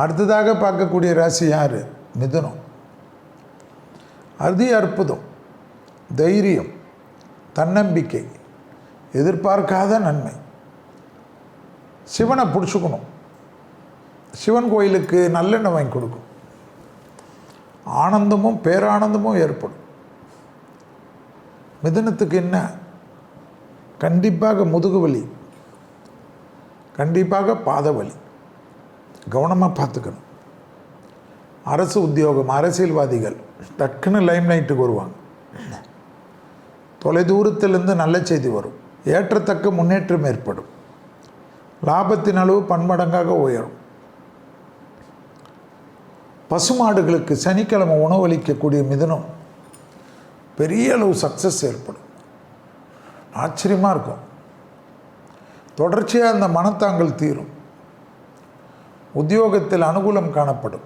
அடுத்ததாக பார்க்கக்கூடிய ராசி யார்? மிதுனம். அதி அற்புதம், தைரியம், தன்னம்பிக்கை, எதிர்பார்க்காத நன்மை. சிவனை பிடிச்சிக்கணும். சிவன் கோயிலுக்கு நல்லெண்ணெய் வாங்கி கொடுக்கும். ஆனந்தமும் பேரானந்தமும் ஏற்படும். மிதுனத்துக்கு என்ன? கண்டிப்பாக முதுகு வலி, கண்டிப்பாக பாத வலி, கவனமாக பார்த்துக்கணும். அரசு உத்தியோகம், அரசியல்வாதிகள் டக்குன்னு லைம் லைட்டுக்கு வருவாங்க. தொலைதூரத்திலிருந்து நல்ல செய்தி வரும். ஏற்றத்தக்க முன்னேற்றம் ஏற்படும். லாபத்தின் அளவு பன்மடங்காக உயரும். பசுமாடுகளுக்கு சனிக்கிழமை உணவளிக்கக்கூடிய மிதுனம் பெரிய அளவு சக்ஸஸ் ஏற்படும். ஆச்சரியமாக இருக்கும். தொடர்ச்சியாக அந்த மனத்தாங்கல் தீரும். உத்தியோகத்தில் அனுகூலம் காணப்படும்.